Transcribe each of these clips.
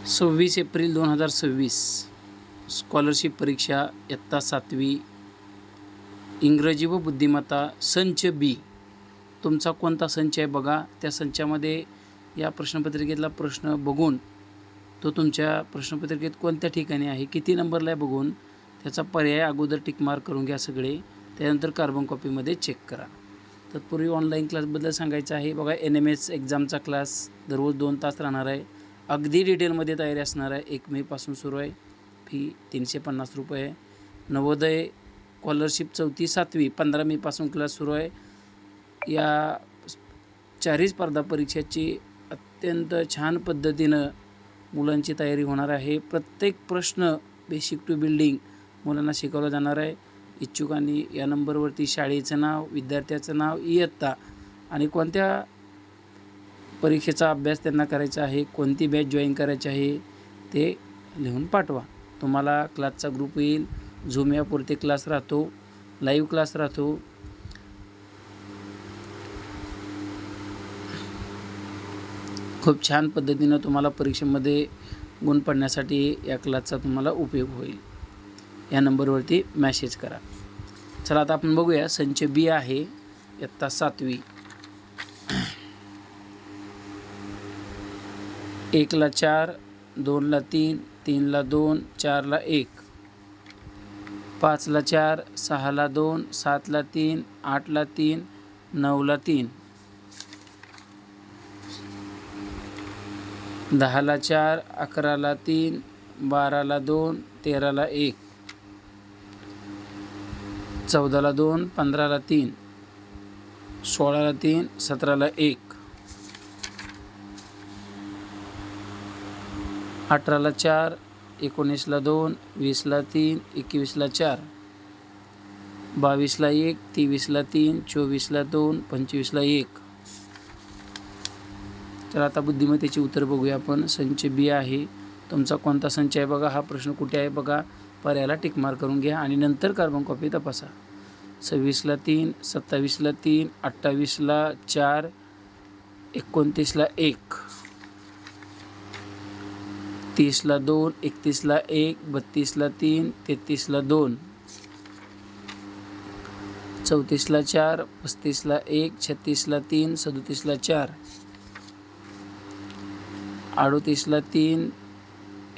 26 April 2026 scholarship परीक्षा इयत्ता 7वी इंग्रजी व बुद्धिमत्ता संच बी. तुमचा कोणता संच आहे बघा. त्या संचामध्ये या प्रश्नपत्रिकेतला प्रश्न बघून तो तुमच्या प्रश्नपत्रिकेत कोणत्या ठिकाणी आहे, किती नंबरला आहे बघून त्याचा पर्याय अगोदर टिक मार्क करून घ्या सगळे. त्यानंतर कार्बन कॉपीमध्ये चेक करा. तत्पूर्वी ऑनलाईन क्लासबद्दल सांगायचं आहे बघा. NMS एक्झामचा क्लास दररोज 2 तास राहणार आहे. अगदी डिटेलमध्ये तयारी असणार आहे. 1 मेपासून सुरू आहे. फी 350 रुपये आहे. नवोदय स्कॉलरशिप 4थी 7वी 15 मेपासून क्लास सुरू आहे. या चारही स्पर्धा परीक्षेची अत्यंत छान पद्धतीनं मुलांची तयारी होणार आहे. प्रत्येक प्रश्न बेसिक टू बिल्डिंग मुलांना शिकवला जाणार आहे. इच्छुकांनी या नंबरवरती शाळेचं नाव, विद्यार्थ्याचं नाव, इयत्ता आणि कोणत्या परीक्षेचा अभ्यास त्यांना करायचा आहे, कोणती बॅच जॉईन करायची आहे ते लिहून पाठवा. तुम्हाला क्लासचा ग्रुप येईल. झूम ॲपवरती क्लास राहतो, लाईव्ह क्लास राहतो. खूप छान पद्धतीनं तुम्हाला परीक्षेमध्ये गुण पडण्यासाठी या क्लासचा तुम्हाला उपयोग होईल. या नंबरवरती मॅसेज करा. चला आता आपण बघूया. संच बी आहे इयत्ता 7वी. 1ला 4, 2ला 3, 3ला 2, 4ला 1, 5ला 4, 6ला 2, 7ला 3, 8ला 3, 9ला 3, 10ला 4, 11ला 3, 12ला 2, 13ला 1, 14ला 2, 15ला 3, 16ला 3, 17ला 1, 18ला 4, 19ला 2, 20ला 3, 21ला 4, 22ला 1, 23ला 3, 24ला 2, 25ला 1. तर आता बुद्धिमत्तेची उत्तर बघूया आपण. संच बी आहे. तुमचा कोणता संच आहे बघा. हा प्रश्न कुठे आहे बघा. पर्यायाला टिक मार्क करून घ्या आणि नंतर कार्बन कॉपी तपासा. 26ला 3, 27ला 3, 28ला 4, 29ला 1, 30ला 2, 31ला 1, 32ला 3, 33ला 2, 34ला 4, 35ला 1, 36ला 3, 37ला 4, 38ला 3,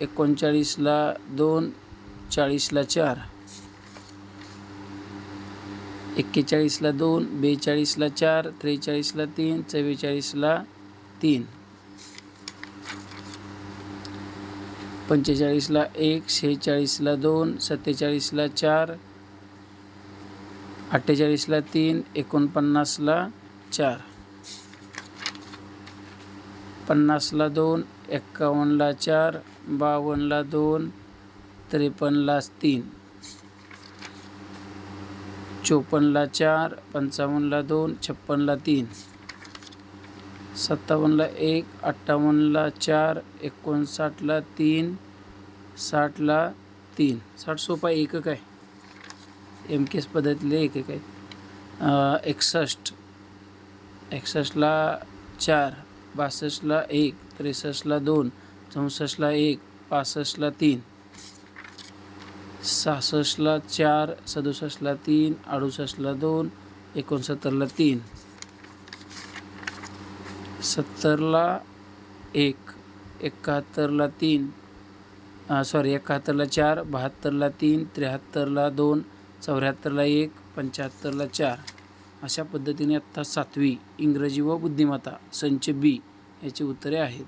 39ला 2, 40ला 4, 41ला 2, 42ला 4, 43ला 3, 44ला 3, 45ला 1, 46ला 2, 47ला 4, 48ला 3, 49ला 4, 50ला 2, 51ला 4, 52ला 2, 53ला 3, 54ला 4, 55ला 2, 56ला 3, 57ला 1, 58ला 4, 59ला 3, 60ला 3. 60 सोपा एकक आहे. MKS पद्धतीतले एकक आहे. 61ला 4, 62ला 1, 63ला 2, 64ला 1, 65ला 3, 66ला 4, 67ला 3, 68ला 2, 69ला 3, 70ला 1, 71ला 3, 71ला 4, 72ला 3, 73ला 2, 74ला 1, 75ला 4. अशा पद्धतीने आत्ता 7वी इंग्रजी व बुद्धिमत्ता संच बी याची उत्तरे आहेत.